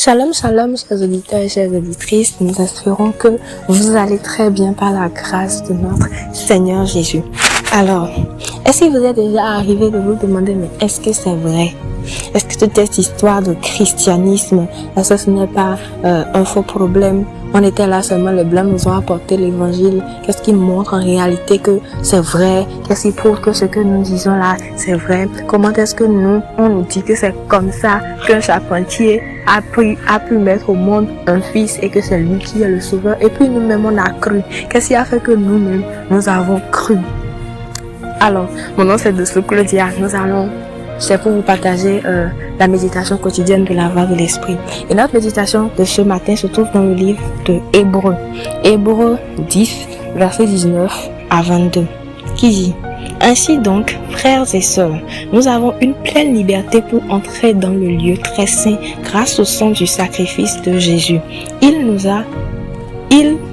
Shalom, shalom, chers auditeurs et chères auditrices. Nous espérons que vous allez très bien par la grâce de notre Seigneur Jésus. Alors, est-ce que vous êtes déjà arrivé de vous demander, mais est-ce que c'est vrai? Est-ce que toute cette histoire de christianisme, est-ce que ce n'est pas un faux problème? On était là seulement, les Blancs nous ont apporté l'évangile. Qu'est-ce qui montre en réalité que c'est vrai? Qu'est-ce qui prouve que ce que nous disons là, c'est vrai? Comment est-ce que on nous dit que c'est comme ça qu'un charpentier a pu mettre au monde un fils et que c'est lui qui est le sauveur? Et puis nous-mêmes, on a cru. Qu'est-ce qui a fait que nous-mêmes, nous avons cru? Alors, mon nom c'est Dessous Claudia. C'est pour vous partager la méditation quotidienne de la voix de l'esprit. Et notre méditation de ce matin se trouve dans le livre de Hébreux. Hébreux 10, verset 19 à 22, qui dit: Ainsi donc, frères et sœurs, nous avons une pleine liberté pour entrer dans le lieu très saint grâce au sang du sacrifice de Jésus. Il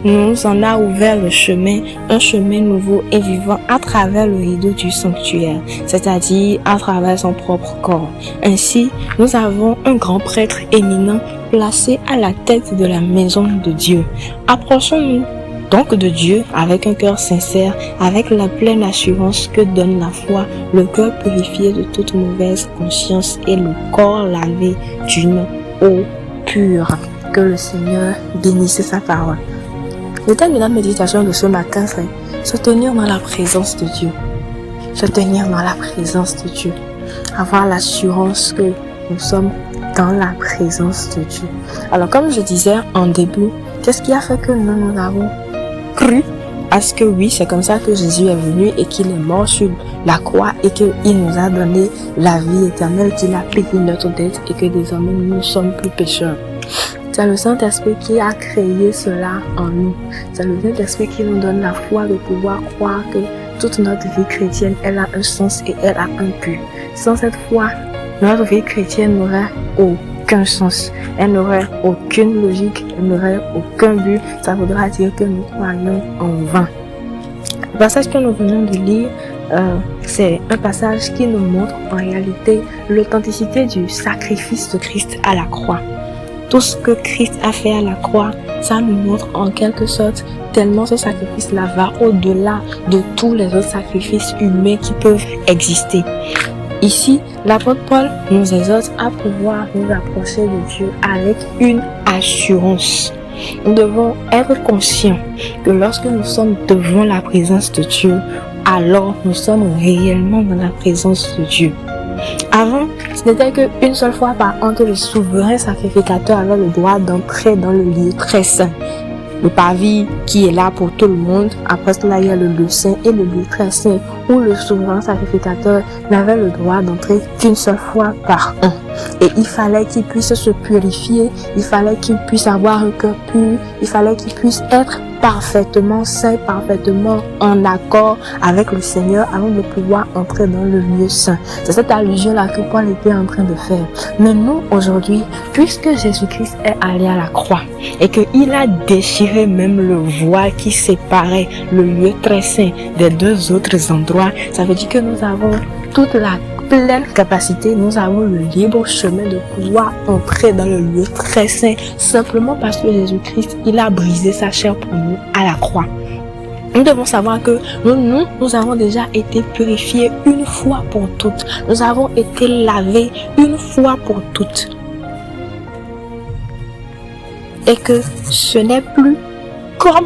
nous en a ouvert le chemin, un chemin nouveau et vivant à travers le rideau du sanctuaire, c'est-à-dire à travers son propre corps. Ainsi, nous avons un grand prêtre éminent placé à la tête de la maison de Dieu. Approchons-nous donc de Dieu avec un cœur sincère, avec la pleine assurance que donne la foi, le cœur purifié de toute mauvaise conscience et le corps lavé d'une eau pure. Que le Seigneur bénisse sa parole. Le thème de la méditation de ce matin, c'est se tenir dans la présence de Dieu. Se tenir dans la présence de Dieu. Avoir l'assurance que nous sommes dans la présence de Dieu. Alors, comme je disais en début, qu'est-ce qui a fait que nous avons cru à ce que oui, c'est comme ça que Jésus est venu et qu'il est mort sur la croix et qu'il nous a donné la vie éternelle, qu'il a payé notre dette et que désormais nous ne sommes plus pécheurs. C'est le Saint-Esprit qui a créé cela en nous. C'est le Saint-Esprit qui nous donne la foi de pouvoir croire que toute notre vie chrétienne, elle a un sens et elle a un but. Sans cette foi, notre vie chrétienne n'aurait aucun sens. Elle n'aurait aucune logique, elle n'aurait aucun but. Ça voudra dire que nous croyons en vain. Le passage que nous venons de lire, c'est un passage qui nous montre en réalité l'authenticité du sacrifice de Christ à la croix. Tout ce que Christ a fait à la croix, ça nous montre en quelque sorte tellement ce sacrifice-là va au-delà de tous les autres sacrifices humains qui peuvent exister. Ici, l'apôtre Paul nous exhorte à pouvoir nous approcher de Dieu avec une assurance. Nous devons être conscients que lorsque nous sommes devant la présence de Dieu, alors nous sommes réellement dans la présence de Dieu. Avant, ce n'était qu'une seule fois par an que le souverain sacrificateur avait le droit d'entrer dans le lieu très saint. Le parvis qui est là pour tout le monde. Après cela, il y a le lieu saint et le lieu très saint où le souverain sacrificateur n'avait le droit d'entrer qu'une seule fois par an. Et il fallait qu'il puisse se purifier, il fallait qu'il puisse avoir un cœur pur, il fallait qu'il puisse être parfaitement saint, parfaitement en accord avec le Seigneur avant de pouvoir entrer dans le lieu saint. C'est cette allusion-là que Paul était en train de faire. Mais nous, aujourd'hui, puisque Jésus-Christ est allé à la croix et qu'il a déchiré même le voile qui séparait le lieu très saint des deux autres endroits, ça veut dire que nous avons toute la pleine capacité, nous avons le libre chemin de pouvoir entrer dans le lieu très saint simplement parce que Jésus-Christ, il a brisé sa chair pour nous à la croix. Nous devons savoir que nous avons déjà été purifiés une fois pour toutes. Nous avons été lavés une fois pour toutes. Et que ce n'est plus comme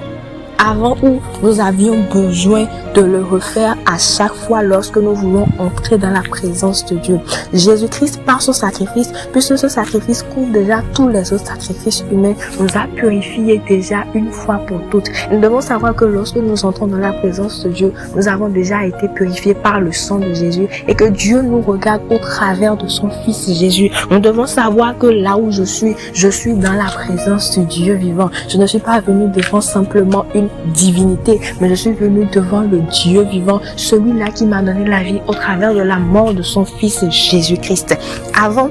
avant où nous avions besoin de le refaire à chaque fois lorsque nous voulons entrer dans la présence de Dieu. Jésus-Christ, par son sacrifice, puisque ce sacrifice couvre déjà tous les autres sacrifices humains, nous a purifiés déjà une fois pour toutes. Nous devons savoir que lorsque nous entrons dans la présence de Dieu, nous avons déjà été purifiés par le sang de Jésus et que Dieu nous regarde au travers de son Fils Jésus. Nous devons savoir que là où je suis dans la présence de Dieu vivant. Je ne suis pas venu devant simplement une divinité, mais je suis venu devant le Dieu vivant, celui-là qui m'a donné la vie au travers de la mort de son Fils Jésus-Christ. Avant,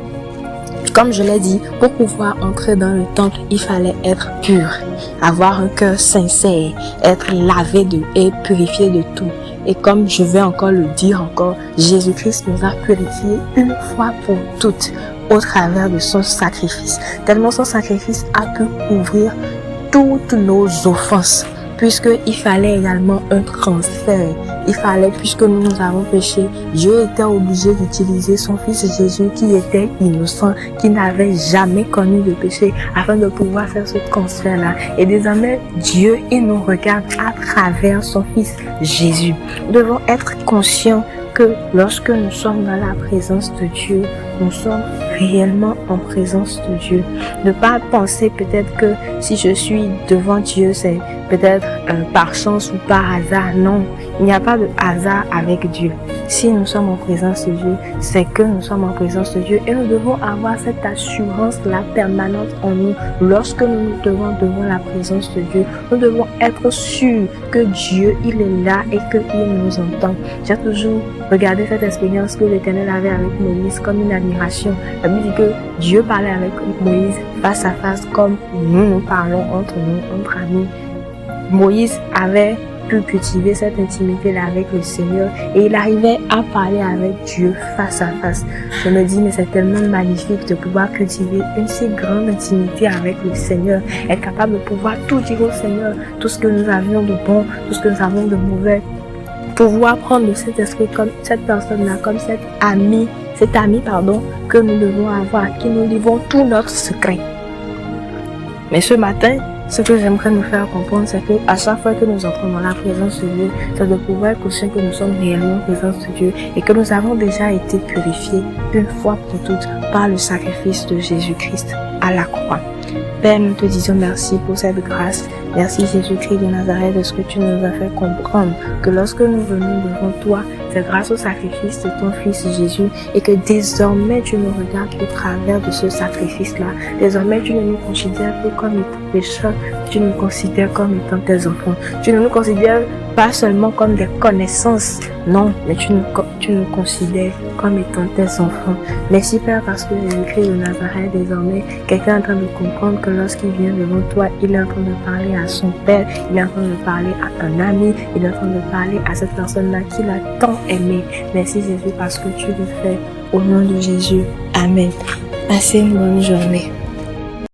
comme je l'ai dit, pour pouvoir entrer dans le temple, il fallait être pur, avoir un cœur sincère, être lavé et purifié de tout. Et comme je vais encore le dire encore, Jésus-Christ nous a purifiés une fois pour toutes. au travers de son sacrifice. Tellement son sacrifice a pu couvrir toutes nos offenses, puisqu'il fallait également un transfert. Il fallait, puisque nous avons péché, Dieu était obligé d'utiliser son fils Jésus qui était innocent, qui n'avait jamais connu de péché, afin de pouvoir faire ce transfert-là. Et désormais, Dieu, il nous regarde à travers son fils Jésus. Nous devons être conscients que lorsque nous sommes dans la présence de Dieu, nous sommes réellement en présence de Dieu. Ne pas penser peut-être que si je suis devant Dieu, c'est peut-être par chance ou par hasard. Non, il n'y a pas de hasard avec Dieu. Si nous sommes en présence de Dieu, c'est que nous sommes en présence de Dieu et nous devons avoir cette assurance-là permanente en nous. Lorsque nous nous trouvons devant la présence de Dieu, nous devons être sûrs que Dieu, il est là et qu'il nous entend. J'ai toujours regardé cette expérience que l'Éternel avait avec Moïse comme une admiration. La Bible dit que Dieu parlait avec Moïse face à face comme nous parlons entre nous, entre amis. Moïse avait pu cultiver cette intimité-là avec le Seigneur et il arrivait à parler avec Dieu face à face. Je me dis, mais c'est tellement magnifique de pouvoir cultiver une si grande intimité avec le Seigneur, être capable de pouvoir tout dire au Seigneur, tout ce que nous avions de bon, tout ce que nous avons de mauvais, pouvoir prendre de cet esprit comme cette personne-là, comme cet ami que nous devons avoir, à qui nous livrons tout notre secret. Mais ce matin, ce que j'aimerais nous faire comprendre, c'est que à chaque fois que nous entrons dans la présence de Dieu, c'est de pouvoir être conscient que nous sommes réellement en présence de Dieu et que nous avons déjà été purifiés une fois pour toutes par le sacrifice de Jésus-Christ à la croix. Père, nous te disons merci pour cette grâce. Merci Jésus-Christ de Nazareth de ce que tu nous as fait comprendre que lorsque nous venons devant toi, c'est grâce au sacrifice de ton Fils Jésus et que désormais tu nous regardes au travers de ce sacrifice-là. Désormais tu ne nous considères plus comme étant pécheurs, tu nous considères comme étant tes enfants. Tu ne nous considères pas seulement comme des connaissances, non, mais tu nous considères comme étant tes enfants. Merci Père parce que Jésus-Christ de Nazareth, désormais, quelqu'un est en train de comprendre que lorsqu'il vient devant toi, il est en train de parler à son Père, il est en train de parler à un ami, il est en train de parler à cette personne-là qu'il a tant aimé. Merci Jésus parce que tu le fais au nom de Jésus. Amen. Passez une bonne journée.